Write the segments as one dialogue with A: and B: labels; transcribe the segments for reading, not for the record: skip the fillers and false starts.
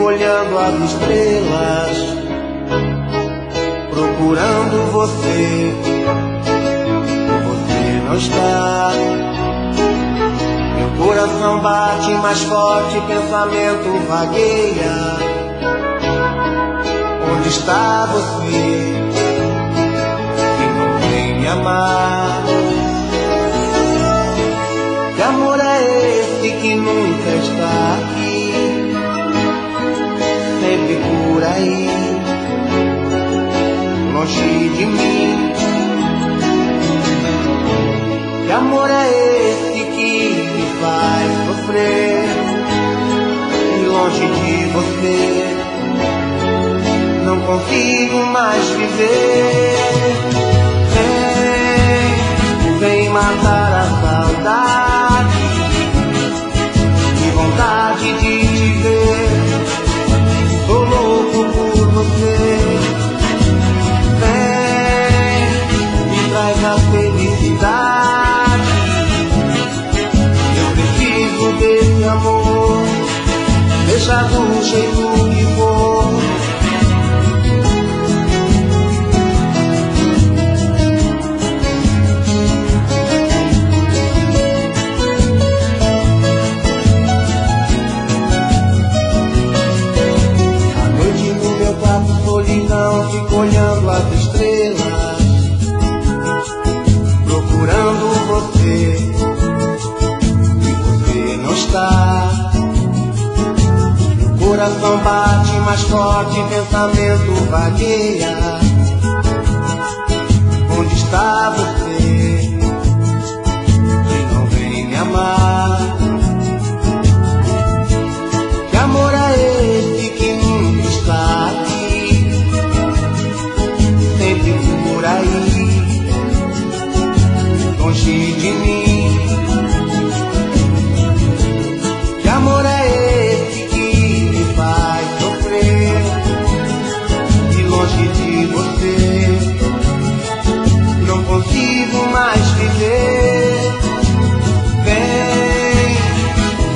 A: olhando as estrelas, procurando você. Você não está. Meu coração bate mais forte, pensamento vagueia. Onde está você que não vem me amar? Que amor é esse que nunca está aqui, sempre por aí, longe de mim? Que amor é esse que me faz sofrer, e longe de você não consigo mais viver? Vem matar a saudade, que vontade de te ver. Tô louco por você. Vem, me traz a felicidade. Eu preciso desse amor, deixa do jeito que for. Solidão, fico olhando as estrelas, procurando você, e você não está. Meu coração bate mais forte, pensamento vagueia. Onde está você que não vem me amar? Que amor é esse que nunca está aqui, sempre por aí, longe de mim? Que amor é esse que me faz sofrer, e longe de você não consigo mais viver? Vem,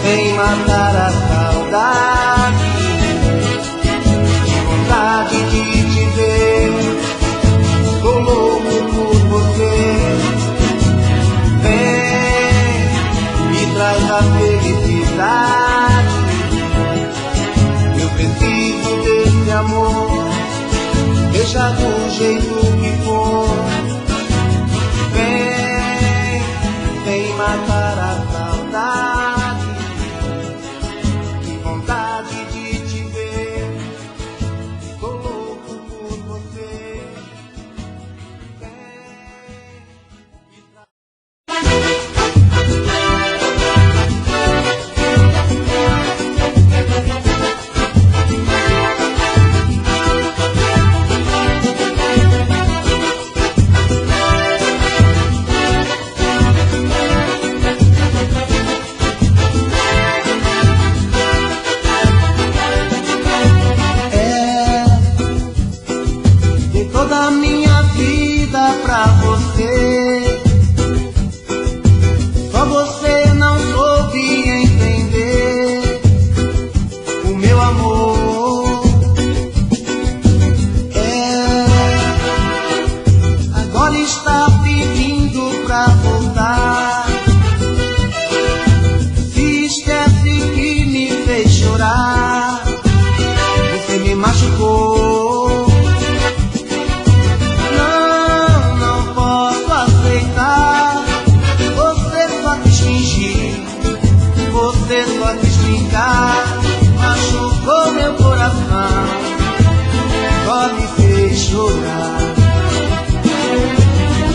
A: vem matar a saudade, de vontade de te ver. Tô louco por você. Vem, me traz a felicidade. Eu preciso desse amor, deixa do jeito que for. Vem, vem matar a saudade, que vontade de te ver. Tô louco por você. Toda a minha vida pra você, só você não soube entender o meu amor. Agora está pedindo pra voltar, se esquece que me fez chorar. Você me machucou, você só quis brincar, machucou meu coração, só me fez chorar.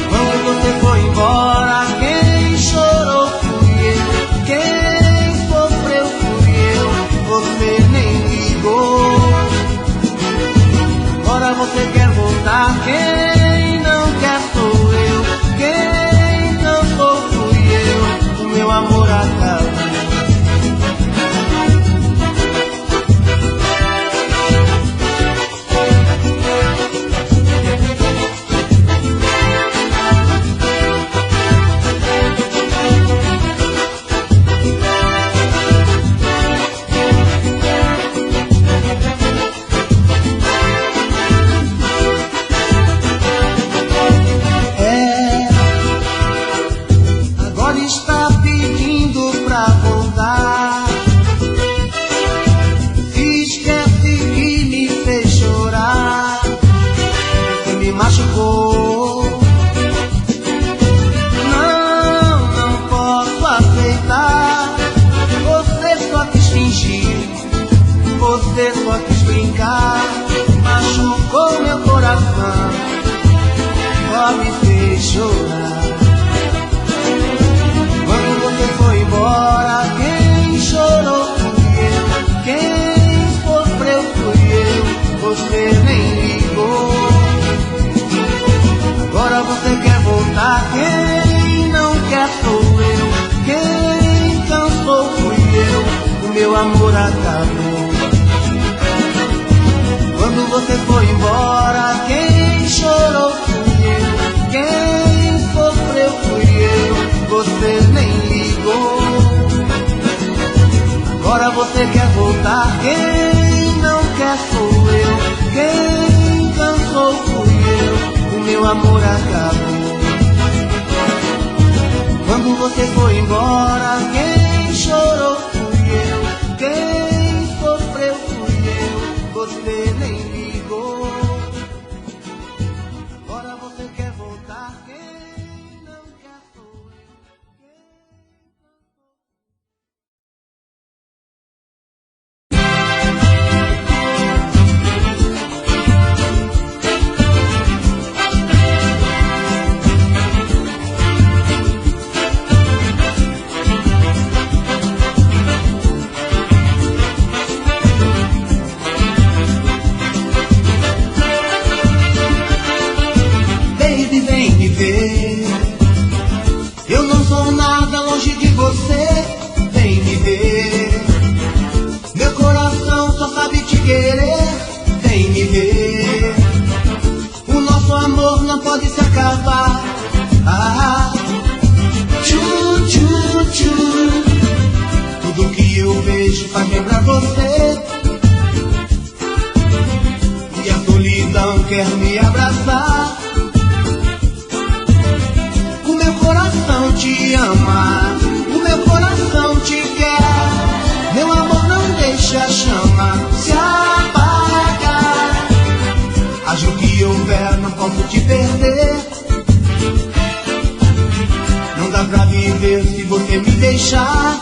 A: Quando você foi embora, quem chorou fui eu, quem sofreu fui eu, você nem ligou. Agora você quer voltar, quem não quer sou eu, quem não sou fui eu, o meu amor acabou. brincar, machucou meu coração, só me fez chorar. Quando você foi embora, quem chorou fui eu, quem sofreu fui eu, você nem ligou. Agora você quer voltar, quem não quer sou eu, quem cansou fui eu, o meu amor acabou. Quando você foi embora, quem chorou fui eu, quem sofreu fui eu, você nem ligou. Agora você quer voltar, quem não quer sou eu, quem cansou fui eu, o meu amor acabou. Quando você foi embora, quem chorou fui eu, quem sofreu fui eu, você nem ligou. Agora você quer voltar, quem não quer sou eu. Eu não sou nada longe de você, vem me ver. Meu coração só sabe te querer, vem me ver. O nosso amor não pode se acabar. Ah, tchu, tchu, tchu. Tudo que eu vejo faz lembrar você, e a solidão quer me abraçar. Te ama, o meu coração te quer. Meu amor não deixa a chama se apagar. Haja o que houver, não posso te perder. Não dá pra viver se você me deixar.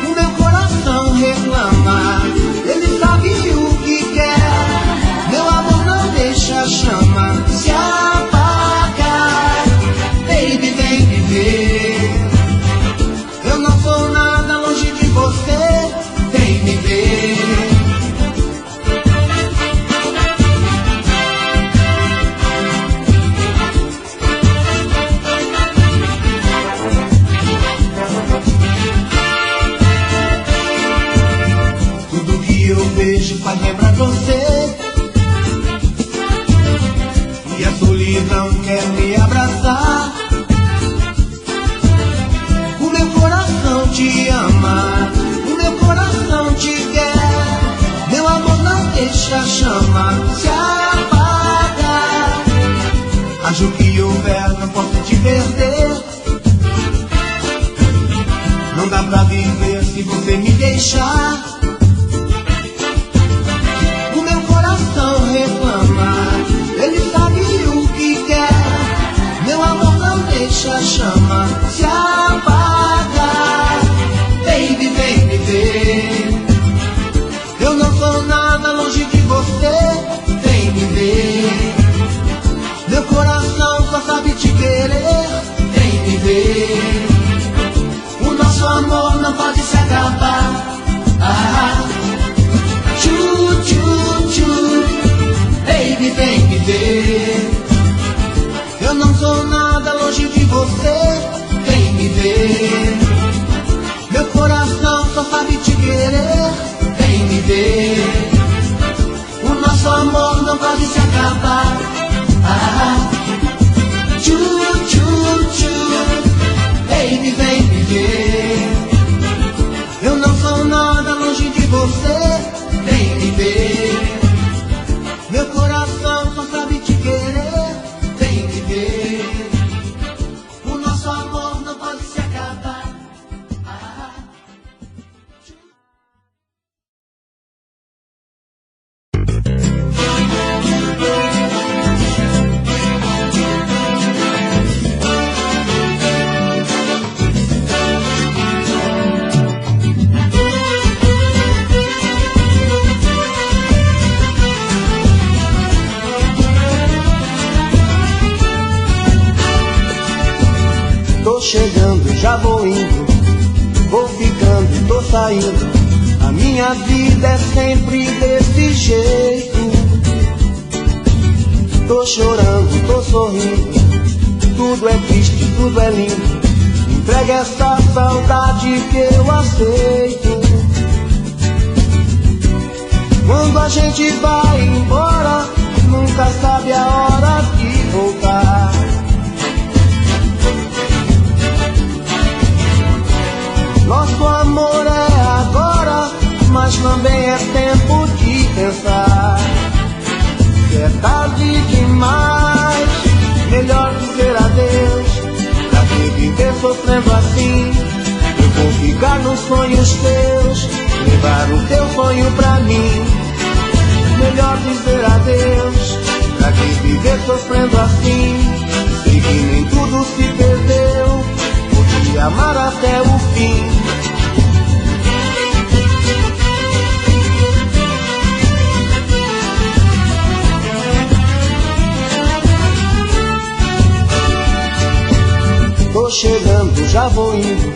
A: O meu coração reclama, ele sabe o que quer. Meu amor não deixa a chama se apagar. Baby, vem me ver. Eu não sou nada longe de você, vem me ver. Tudo que eu vejo faz lembrar você, e a solidão quer me abraçar. Te ama, o meu coração te quer. Meu amor não deixa a chama se apagar. Haja o que houver, não posso te perder. Não dá pra viver se você me deixar. O meu coração reclama, ele sabe o que quer. Meu amor não deixa a chama se apagar. Baby, vem me ver. Eu não sou nada longe de você, vem me ver. Meu coração só sabe te querer, vem me ver. O nosso amor não pode se acabar. Ah, tchu, tchu, tchu. Baby, vem me ver. Eu não sou nada longe de você, vem me ver. Meu coração só sabe te querer, vem me ver. O nosso amor não pode se acabar. Ah, tchu, tchu, tchu. Baby, vem me ver. Eu não sou nada longe de você, vem me ver. Meu coração só sabe te querer, vem me ver. O nosso amor não pode se acabar. minha vida é sempre desse jeito. Tô chorando, tô sorrindo, tudo é triste, tudo é lindo. Entrega essa saudade que eu aceito. Quando a gente vai embora, nunca sabe a hora de voltar. Nosso amor é agora, mas também é tempo de pensar. Se é tarde demais, melhor dizer adeus. Pra que viver sofrendo assim? Eu vou ficar nos sonhos teus, levar o teu sonho pra mim. Melhor dizer adeus. Pra que viver sofrendo assim? Sei que nem tudo se perdeu, vou te amar até o fim. Tô chegando, já vou indo,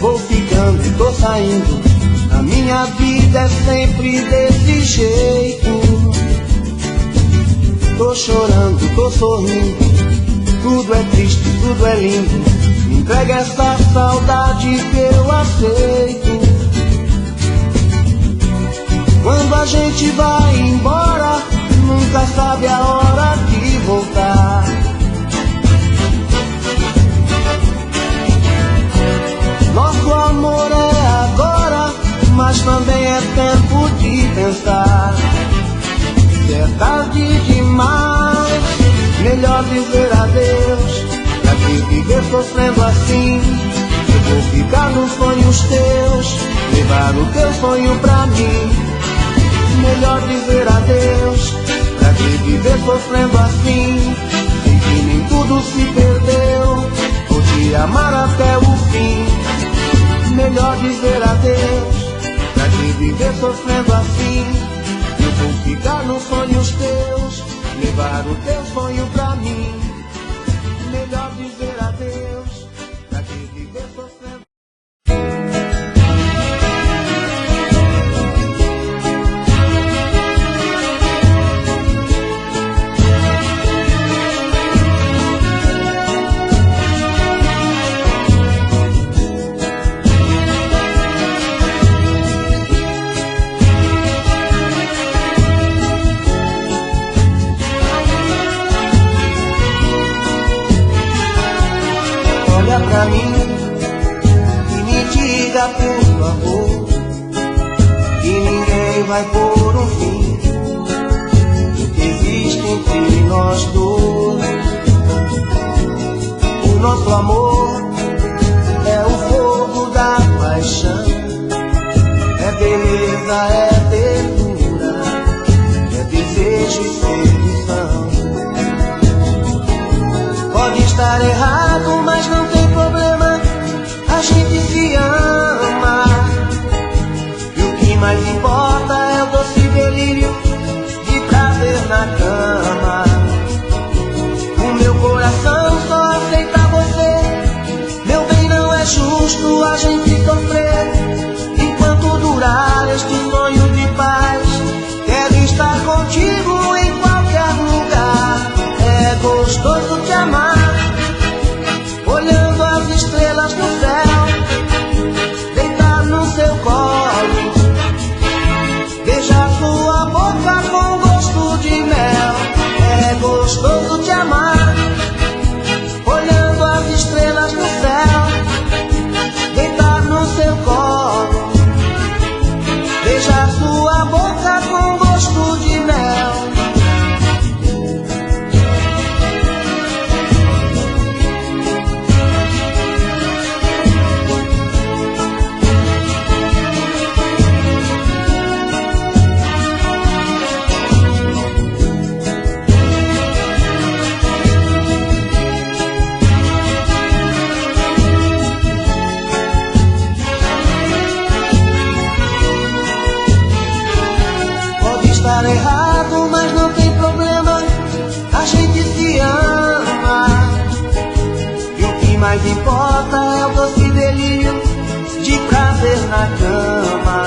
A: vou ficando, tô saindo. A minha vida é sempre desse jeito. Tô chorando, tô sorrindo, tudo é triste, tudo é lindo. Me entrega essa saudade que eu aceito. Quando a gente vai embora, nunca sabe a hora de voltar. Nosso amor é agora, mas também é tempo de pensar. Se é tarde demais, melhor dizer adeus. Pra que viver sofrendo assim? Eu vou ficar nos sonhos teus, levar o teu sonho pra mim. Melhor dizer adeus. Pra que viver sofrendo assim? Sei que nem tudo se perdeu, vou te amar até o fim. Melhor dizer adeus. Pra que viver sofrendo assim? Eu vou ficar nos sonhos teus, levar o teu sonho pra mim. Melhor dizer adeus. Pra que viver sofrendo. Olha pra mim e me diga, por favor, que ninguém vai pôr um fim no que existe entre nós dois. O nosso amor é o fogo da paixão, é beleza, é ternura, é desejo e sedução. Pode estar errado, mas não tem problema, a gente se ama. E o que mais importa é o doce delírio de prazer na cama. O meu coração só aceita você, meu bem, não é justo a gente sofrer. Enquanto durar este sonho de paz, quero estar contigo em qualquer lugar. É gostoso te amar, olhando as estrelas no céu, deitar no seu colo, beijar sua boca com gosto de mel. É gostoso te amar, olhando as estrelas no céu, deitar no seu colo, beijar sua boca com gosto de mel. Estar errado, mas não tem problema, a gente se ama. E o que mais importa é o doce delírio de prazer na cama.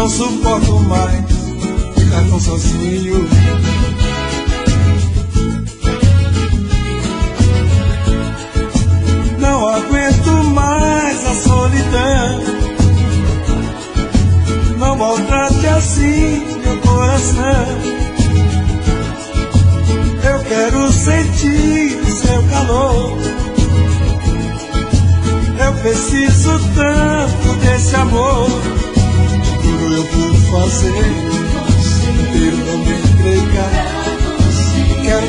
B: não suporto mais ficar tão sozinho. Não aguento mais a solidão. Não maltrate assim meu coração. Eu quero sentir o seu calor. Eu preciso tanto desse amor. Tudo eu vou fazer, inteiro não me entregar. Quero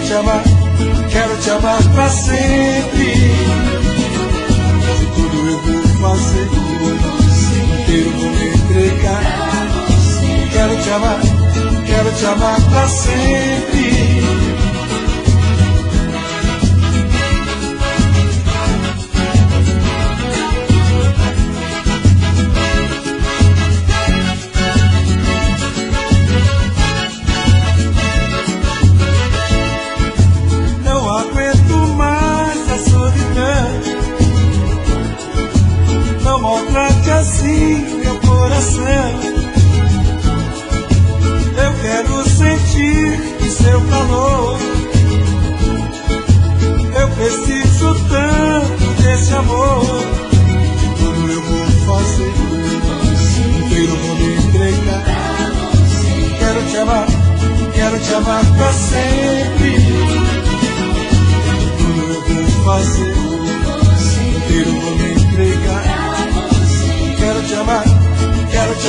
B: te amar pra sempre. Tudo eu vou fazer, inteiro vou me entregar. Quero te amar pra sempre. Maltrate assim meu coração. Eu quero sentir o seu calor. Eu preciso tanto desse amor. Tudo eu vou fazer, inteiro vou me entregar. Quero te amar pra sempre. Tudo eu vou fazer, inteiro vou me entregar. Quero te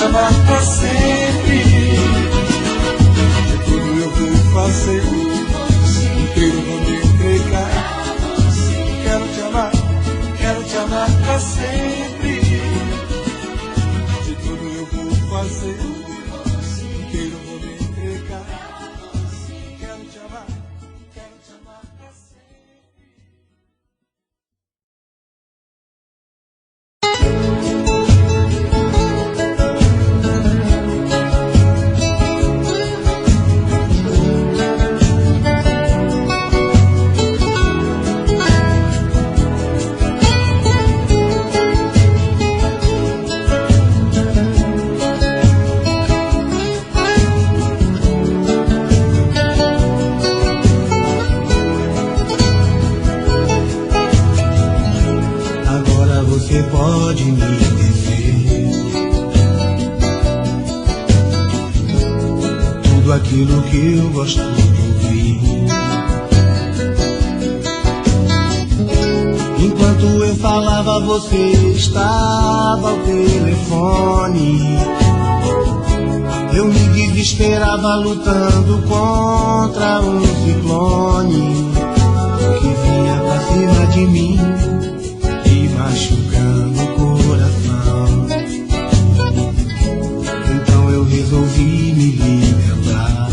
B: amar pra sempre. Tudo eu vou fazer, inteiro vou me entregar. Quero te amar pra sempre. De tudo eu vou fazer, inteiro vou me entregar. Quero te amar pra sempre.
A: Você pode me dizer tudo aquilo que eu gosto de ouvir. Enquanto eu falava, você estava ao telefone. Eu me desesperava lutando contra um ciclone que vinha pra cima de mim, machucando o coração. Então eu resolvi me libertar.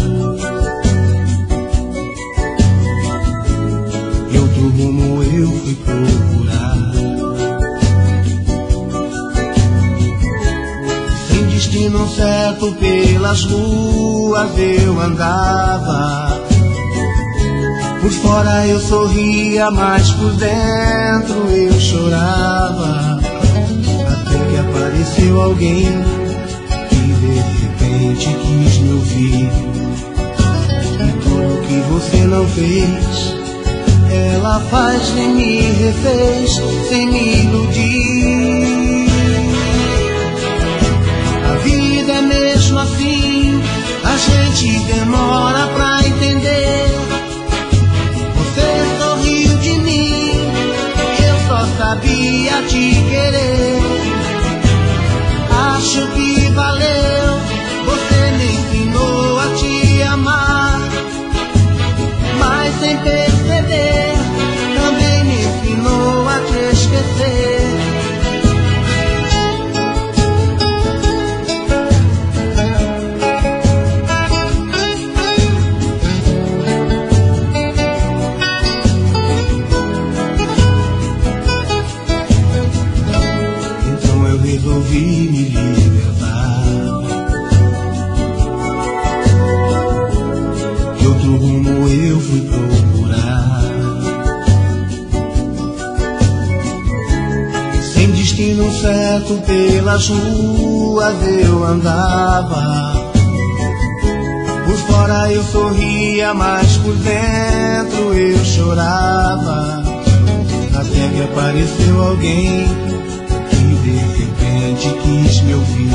A: E outro rumo eu fui procurar. Sem destino certo pelas ruas eu andava. Por fora eu sorria, mas por dentro eu chorava. Até que apareceu alguém que de repente quis me ouvir. E tudo que você não fez, ela faz e me refez sem me iludir. A vida é mesmo assim, a gente demora pra entender. Você sorriu de mim, eu só sabia te querer. Acho que valeu, você me ensinou a te amar. Mas sem perceber, também me ensinou a te esquecer. Resolvi me libertar. De outro rumo eu fui procurar. Sem destino certo pelas ruas ruas eu andava. Por fora eu sorria, mas por dentro eu chorava. Até que apareceu alguém que de repente quis me ouvir.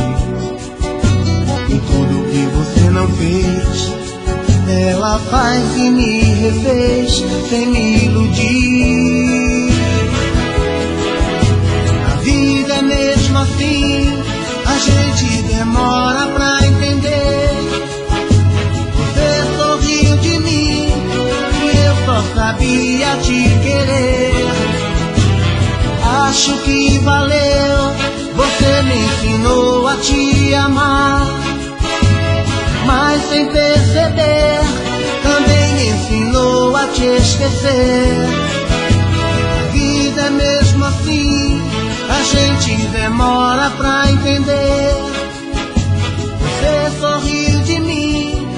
A: E tudo que você não fez, ela faz e me refez sem me iludir. A vida é mesmo assim, a gente demora pra entender. Você sorriu de mim e eu só sabia te querer. Acho que valeu, você me ensinou a te amar. Mas sem perceber, também me ensinou a te esquecer. A vida é mesmo assim, a gente demora pra entender. Você sorriu de mim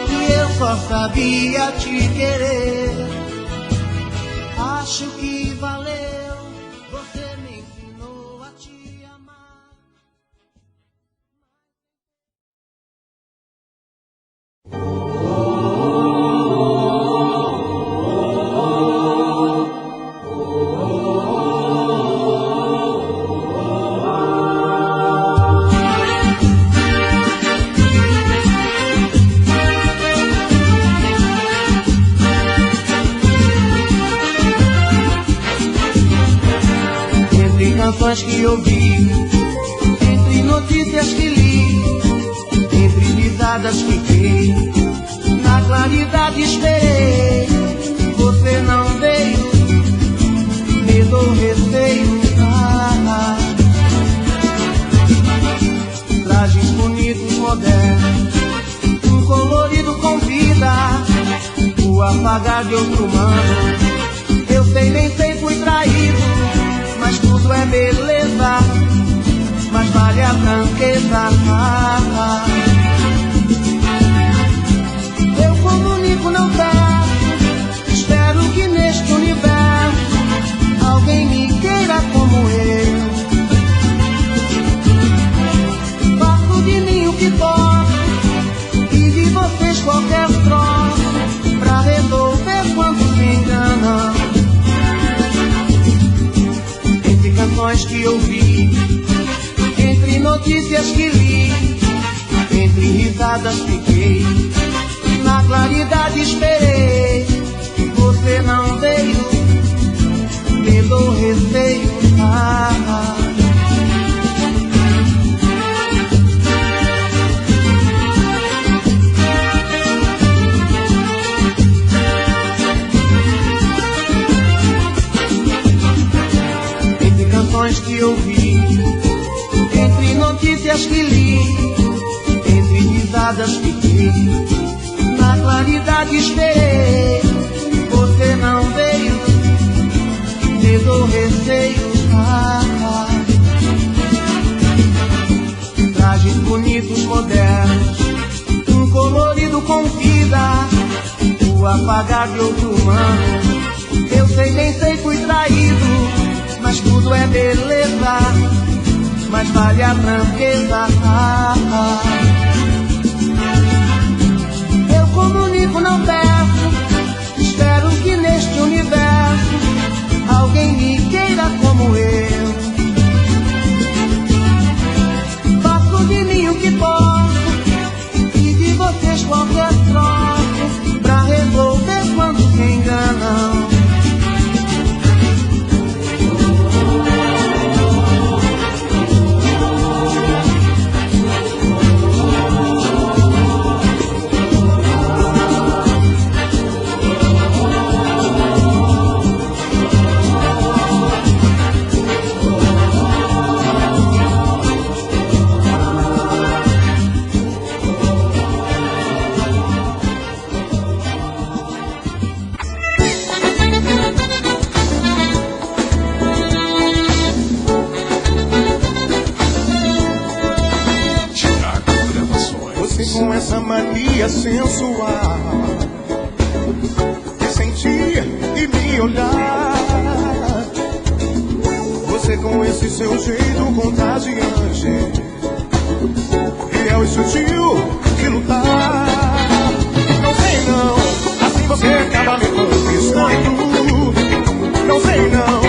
A: e eu só sabia te querer. Acho que valeu, você me ensinou a te amar. Canções que ouvi, entre notícias que li, entre risadas fiquei, na claridade esperei. Você não veio, medo ou receio. Trajes bonitos, modernos, um colorido convida o apagar de outro humano. Eu sei, nem sei, fui traído, mas tudo é beleza, mas vale a franqueza. Eu comunico, não peço, espero que neste universo alguém me queira como eu. Faço de mim o que posso e de vocês qualquer troço pra resolver quando se enganam. Canções que ouvi, entre notícias que li, entre risadas fiquei, na claridade esperei. Você não veio, medo ou receio. Que ouvi, entre notícias que li, entre risadas fiquei, na claridade esperei. Você não veio, medo ou receio. Trajes bonitos, modernos, um colorido convida o apagar de outro humano. Eu sei, nem sei, fui traído, mas tudo é beleza, mas vale a franqueza. Eu comunico, não peço, espero que neste universo alguém me queira como eu. Faço de mim o que posso e de vocês qualquer troço pra resolver quando se enganam.
B: Com essa mania sensual de sentir e me olhar, você com esse seu jeito contagiante fiel e sutil de lutar. Não sei não, assim você acaba me conquistando. Não sei não,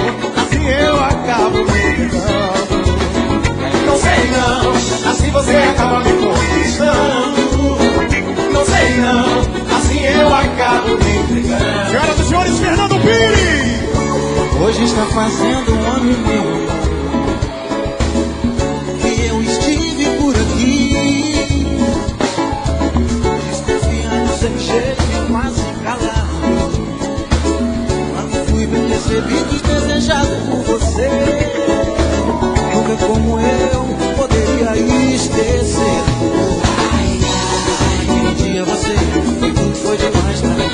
B: assim eu acabo me entregando. Não sei não, assim você acaba me conquistando. Não sei não, assim eu acabo me entregando. Senhoras e senhores, Fernando Pires!
A: Hoje está fazendo um ano e meio que eu estive por aqui, desconfiando, sem jeito e quase calado. Quando fui bem recebido e desejado por você, nunca como eu poderia esquecer. Aquele dia você foi tudo, foi demais pra mim.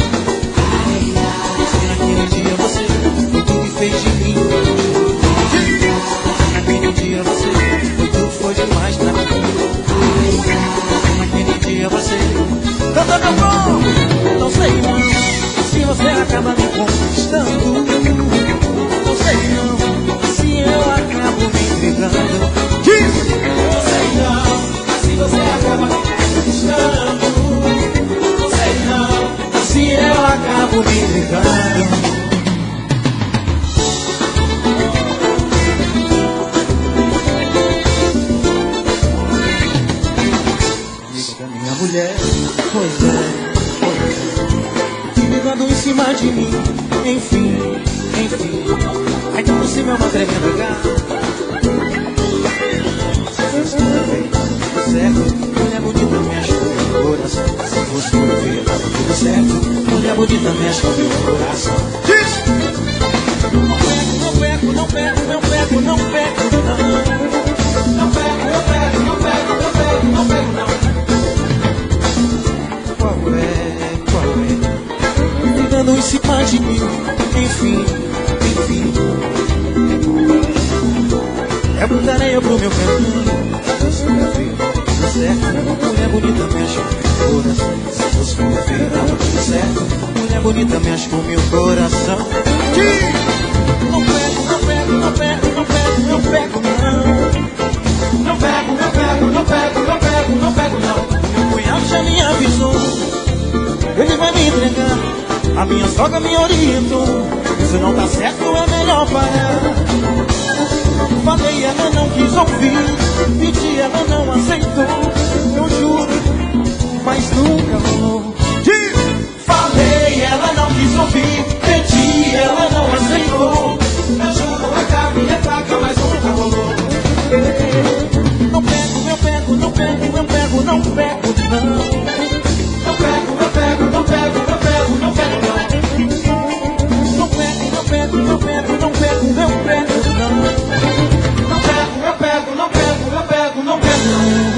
A: Naquele dia você foi tudo e fez de mim. Naquele dia você foi tudo, foi demais pra mim. Naquele dia você canta meu nome. Não sei não, se você acaba me conquistando. Não sei não, se eu acabo me entregando. Não sei não, se você acaba me conquistando. Não sei não, se eu acabo me entregando. Mulher, pois é, ligando em cima de mim, enfim, então se me ama tremenda gata. Certo, mulher bonita mexe com meu coração. Se fosse meu ver, tava tudo certo. Mulher bonita mexe com meu coração. Não pego, não pego, não pego, não pego, não. Não pego, não pego, não pego, não pego, não pego, não. Qual é? Ligando em cima de mim, enfim. É muita areia pro meu caminho. Se fosse meu filho, tudo certo. Mulher bonita mexe com meu coração. Se fosse meu filho, tava tudo certo. Mulher bonita mexe com meu coração. Não pego, não pego, não pego, não pego, não pego, não. Não pego, não pego, não pego, não pego, não pego, não. Meu cunhado já me avisou, ele vai me entregar. A minha sogra me orientou, se não tá certo é melhor parar. Falei, ela não quis ouvir, pedi, ela não aceitou. Eu juro, mas nunca rolou. Falei, ela não quis ouvir, pedi, ela não aceitou. Eu juro, a minha faca, mas nunca rolou. Não pego, eu pego, não pego, eu pego, não pego, não. Não pego, eu pego, não pego, eu pego, não pego, não. Não pego, eu pego, eu pego, não pego, eu pego, não. Não pego, eu pego, não pego, eu pego, não pego, não.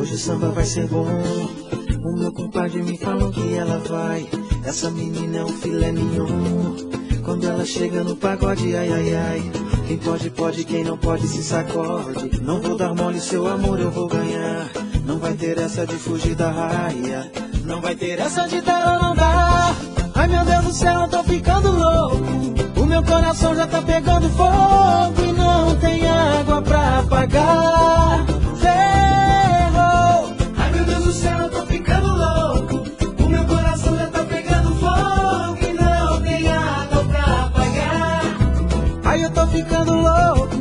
A: Hoje o samba vai ser bom. O meu compadre me falou que ela vai. Essa menina é um filé mignon. Quando ela chega no pagode, ai, ai, ai. Quem pode, pode, quem não pode se sacode. Não vou dar mole, seu amor eu vou ganhar. Não vai ter essa de fugir da raia. Não vai ter essa de dar ou não dar. Ai meu Deus do céu, eu tô ficando louco. O meu coração já tá pegando fogo. E não tem água pra apagar. Ferrou. Ai meu Deus do céu, eu tô ficando louco. O meu coração já tá pegando fogo. E não tem água pra apagar. Ai eu tô ficando louco.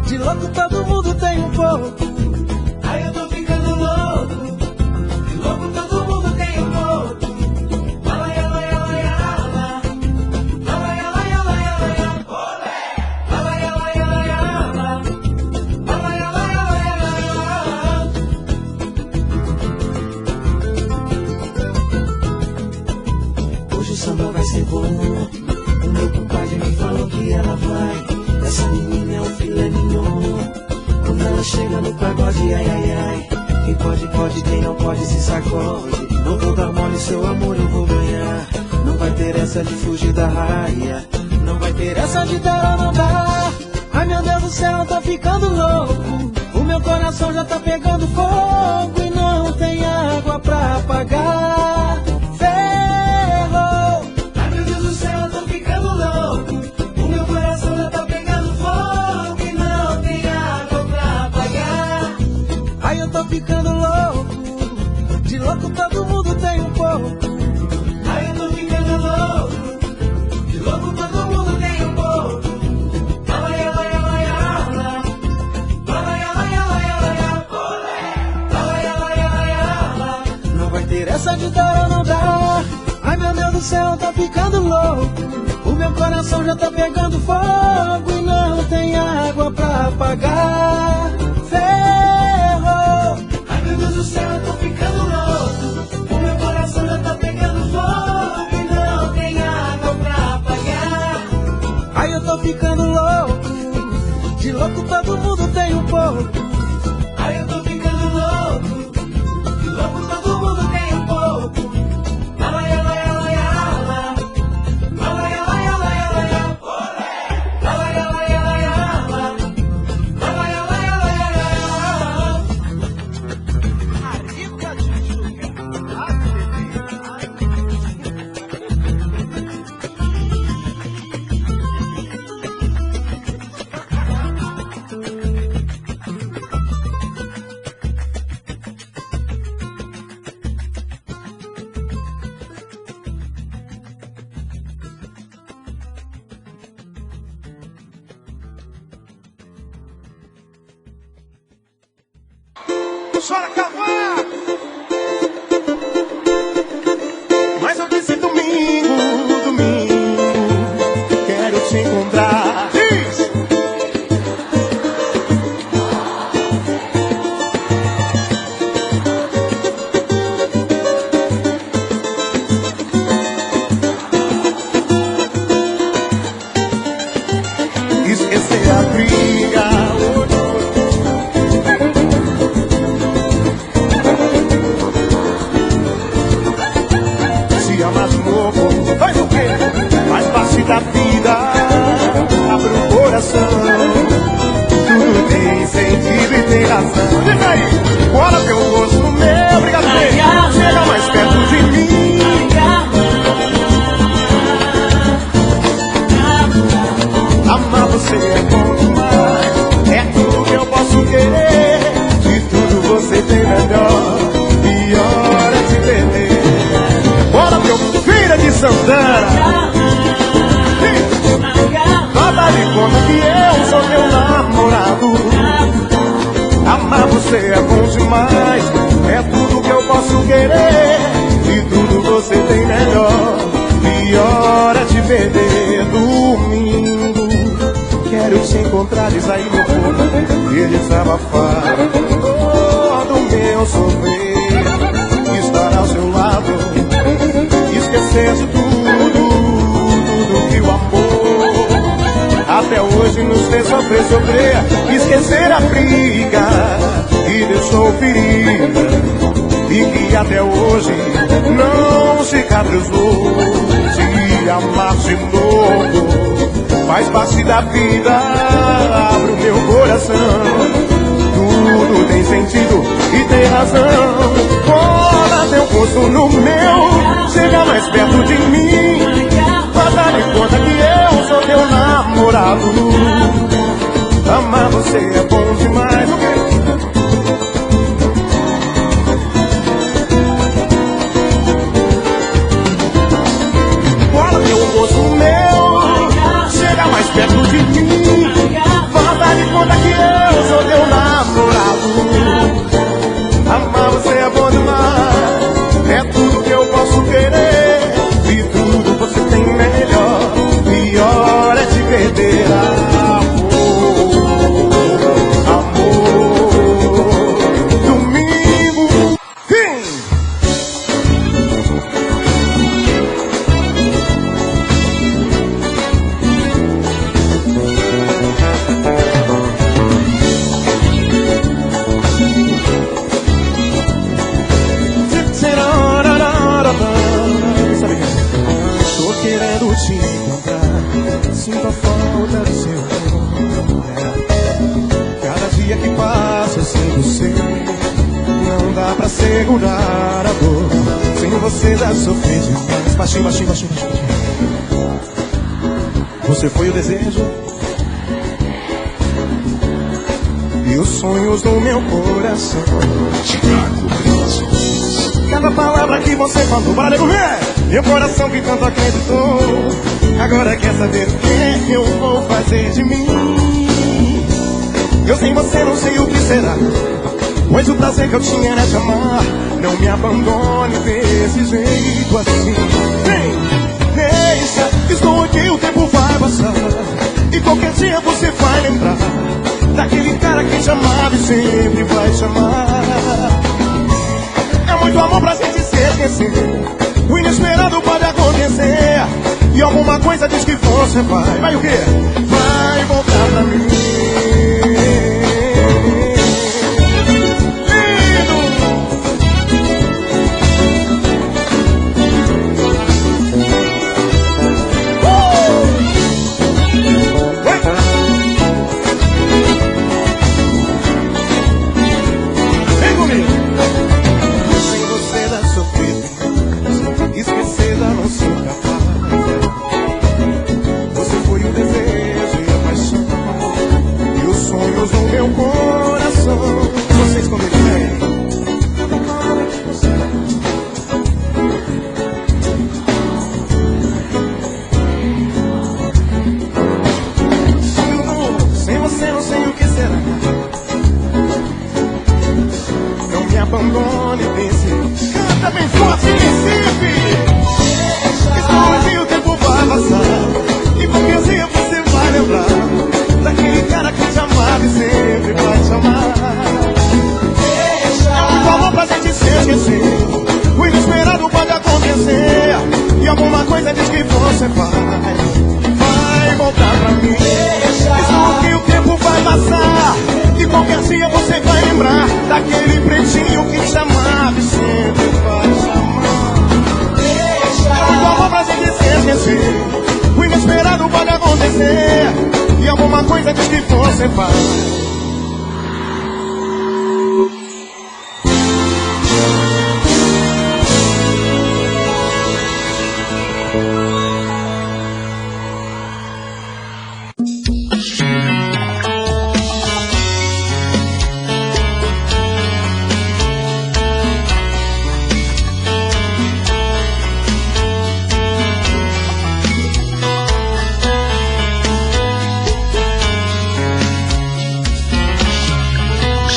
A: De louco todo mundo tem um pouco. Ai eu tô ficando louco. De louco todo mundo tem um pouco. Hoje o samba vai ser bom. O meu compadre me falou que ela vai. Essa menina é um filé mignon. Quando ela chega no pagode, ai, ai, ai. Quem pode, pode, quem não pode se sacode. Não vou dar mole, seu amor eu vou ganhar. Não vai ter essa de fugir da raia. Não vai ter essa de dar ou não dar. Ai meu Deus do céu, eu tô ficando louco. O meu coração já tá pegando fogo. E não água pra pagar. Ferrou.
C: Ai meu Deus do céu, eu tô ficando louco. O meu coração já tá pegando fogo e não tem água pra pagar.
A: Ai, eu tô ficando louco. De louco todo mundo tem um pouco.
C: Ai eu tô ficando louco. De louco todo mundo tem um pouco.
A: Não vai ter essa de dar ou não dar. Ai meu Deus do céu, eu tô ficando louco. O meu coração já tá pegando fogo e não tem água pra apagar. Ferrou.
C: Ai meu Deus do céu, eu tô ficando louco. O meu coração já tá pegando fogo e não tem água pra apagar.
A: Ai, eu tô ficando louco. De louco todo mundo tem um pouco.
C: Ai eu tô ficando louco. De louco todo mundo tem um pouco.
B: Chora, Cavá! Mas eu disse domingo, quero te encontrar. Diz! Esquecer a briga. Faz o quê? Faz parte da vida. Abre o coração. Tudo tem sentido e tem razão. Diz aí, bora teu gosto no meu. Obrigado, bem. Chega mais perto de mim. Amar você é bom demais. É tudo que eu posso querer. De tudo você tem melhor. E hora de perder. Bora meu filho de Santana. Nada de conta que eu sou teu namorado. Amar você é bom demais. É tudo que eu posso querer. De tudo você tem melhor. E hora de perder. Domingo quero te encontrar, diz aí meu povo. E ele desabafar todo meu sofrer. Estar ao seu lado, esquecer de tudo que o amor até hoje nos fez sofrer. Esquecer a briga que deixou ferida e que até hoje não cicatrizou. Te amar de novo faz parte da vida. Abre o meu coração. Tudo tem sentido e tem razão. Bora teu gosto no meu. Chega mais perto de mim. Faz de conta que eu sou teu namorado. Amar você é bom demais. O quê? Bora teu gosto meu. Chega mais perto de mim. Faz de conta que eu sou teu namorado. Amar você é bom demais. É tudo que eu posso querer. E tudo você tem melhor. E hora de perder amor. Domingo, fim. Tô querendo te encontrar. Sinto a falta do seu olhar. Cada dia que passa sem você não dá pra segurar. a sofrer demais. Baixinho, baixinho, baixinho, baixinho. Você foi o desejo e os sonhos do meu coração. Cada palavra que você falou, valeu, mulher. Meu coração que tanto acreditou, agora quer saber o que eu vou fazer de mim. Eu sem você não sei o que será, pois o prazer que eu tinha era te amar. Não me abandone desse jeito assim. Vem, deixa, estou aqui, o tempo vai passar, e qualquer dia você vai lembrar daquele cara que te amava e sempre vai te amar. É muito amor pra gente se esquecer, o inesperado pode acontecer, e alguma coisa diz que você vai o quê? Vai voltar pra mim.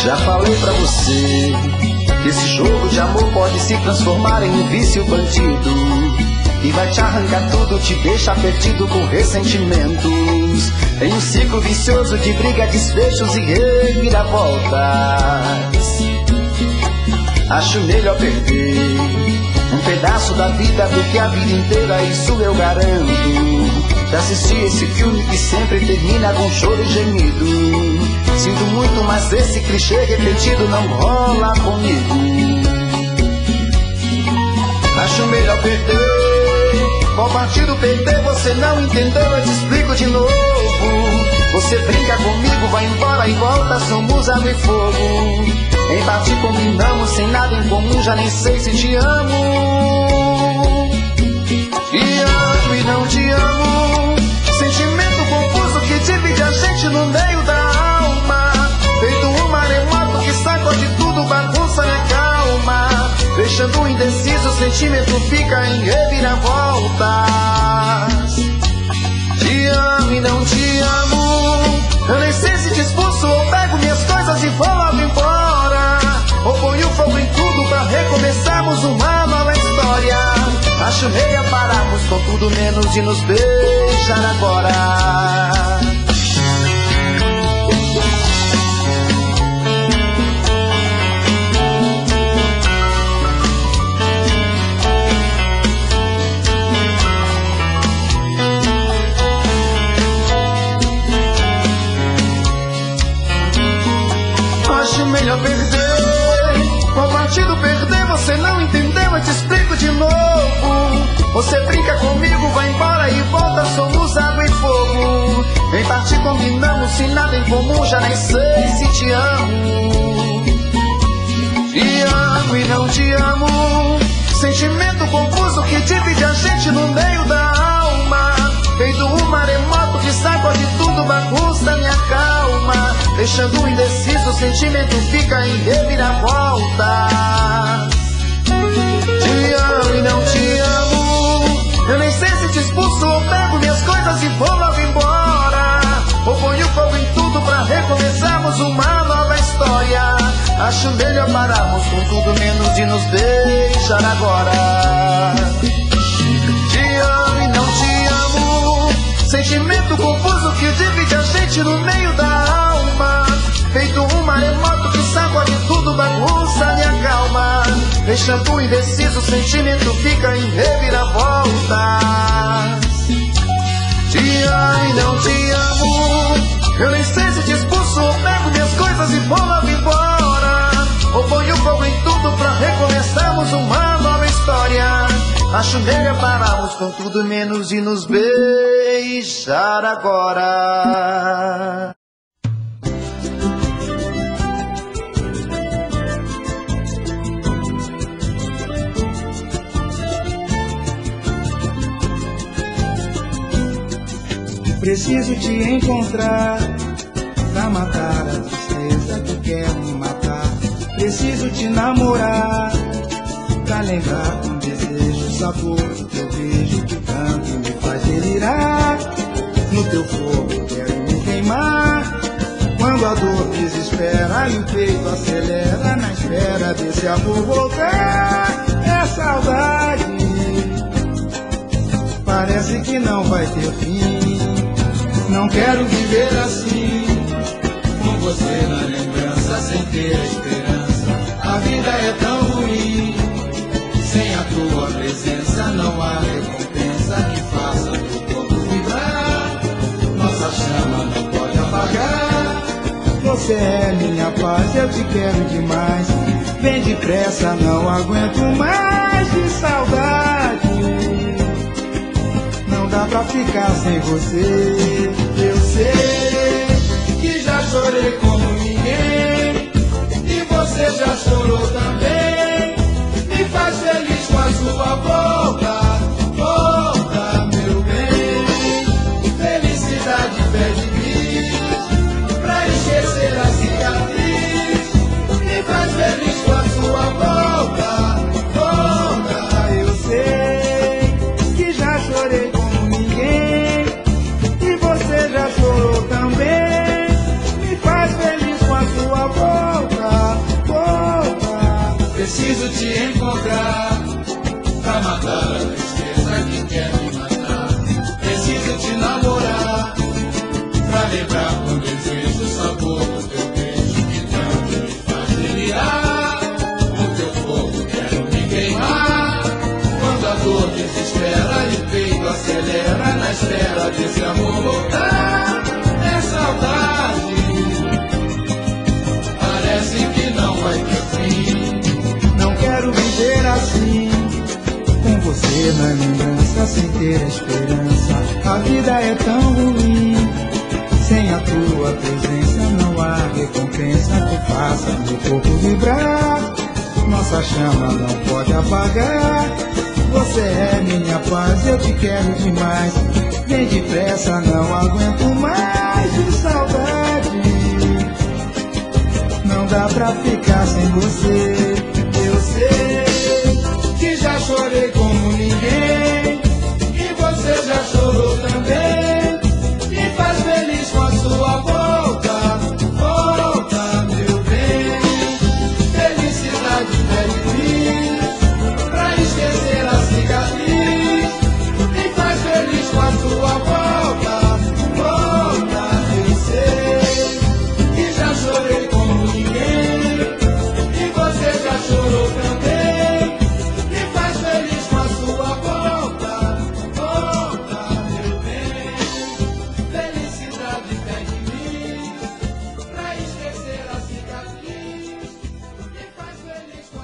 D: Já falei pra você que esse jogo de amor pode se transformar em um vício bandido, e vai te arrancar tudo, te deixar perdido com ressentimentos, em um ciclo vicioso de briga, desfechos e reviravoltas. Acho melhor perder um pedaço da vida do que a vida inteira, isso eu garanto. Já assisti esse filme que sempre termina com choro e gemido. Sinto muito, mas esse clichê repetido não rola comigo. Acho melhor perder. Qual partido perder? Você não entendeu, eu te explico de novo. Você brinca comigo, vai embora e volta, somos água e fogo. Em parte combinamos, sem nada em comum, já nem sei se te amo. Te amo e não te amo, sentimento confuso que divide a gente no meio da alma. Feito um maremoto que sacode tudo, bagunça minha calma. Deixando indeciso, o sentimento fica em reviravoltas. Te amo e não te amo, eu nem sei se te expulso ou pego minhas coisas e vou logo embora, ou ponho fogo em tudo pra recomeçarmos uma nova história. Acho melhor pararmos com tudo menos de nos beijar agora. Acho melhor perder. Qual partido perder? Você não entendeu, eu te explico de novo. Você brinca comigo, vai embora e volta, somos água e fogo. Em parte combinamos, sem nada em comum, já nem sei se te amo. Te amo e não te amo, sentimento confuso que divide a gente no meio da alma. Feito um maremoto que sacode tudo, bagunça minha calma. Deixando indeciso, o sentimento fica em reviravolta. Te amo e não te amo. Eu nem sei se te expulso ou pego minhas coisas e vou logo embora. Ou ponho fogo em tudo pra recomeçarmos uma nova história. Acho melhor pararmos com tudo menos de nos deixar agora. Te amo e não te amo. Sentimento confuso que divide a gente no meio da alma. Feito um maremoto que sacode tudo, bagunça minha calma. Deixando indeciso, o sentimento fica em reviravolta. Te amo e não te amo. Eu nem sei se te expulso ou pego minhas coisas e vou logo embora. Ou ponho fogo em tudo pra recomeçarmos uma nova história. Acho melhor pararmos com tudo menos de nos beijar agora.
E: Preciso te encontrar pra matar a tristeza que quer me matar. Preciso te namorar pra lembrar com desejo o sabor do teu beijo que tanto me faz delirar. No teu fogo quero me queimar. Quando a dor desespera e o peito acelera na espera desse amor voltar. É saudade, parece que não vai ter fim. Não quero viver assim, com você na lembrança, sem ter a esperança. A vida é tão ruim, sem a tua presença não há recompensa que faça meu corpo vibrar. Nossa chama não pode apagar. Você é minha paz, eu te quero demais. Vem depressa, não aguento mais de saudade. Não dá pra ficar sem você. Eu sei que já chorei como ninguém, e você já chorou também. Me faz feliz com a sua volta. Volta, meu bem. Felicidade pede bis pra esquecer a cicatriz. Me faz feliz com a sua volta. Volta, eu sei que já chorei como ninguém, e você já chorou também. Me faz feliz com a sua volta. Volta. Preciso te encontrar pra matar a tristeza que quer me matar. Preciso te namorar pra lembrar com desejo o sabor do teu beijo que tanto me faz delirar. No teu fogo quero me queimar. Quando a dor desespera e o peito acelera na espera desse amor voltar. É saudade, parece que não vai ter fim. Não quero viver assim, com você na lembrança, sem ter a esperança. A vida é tão ruim, sem a tua presença não há recompensa que faça meu corpo vibrar. Nossa chama não pode apagar. Você é minha paz, eu te quero demais. Vem depressa, não aguento mais de saudade. Não dá pra ficar sem você. Eu sei que já chorei com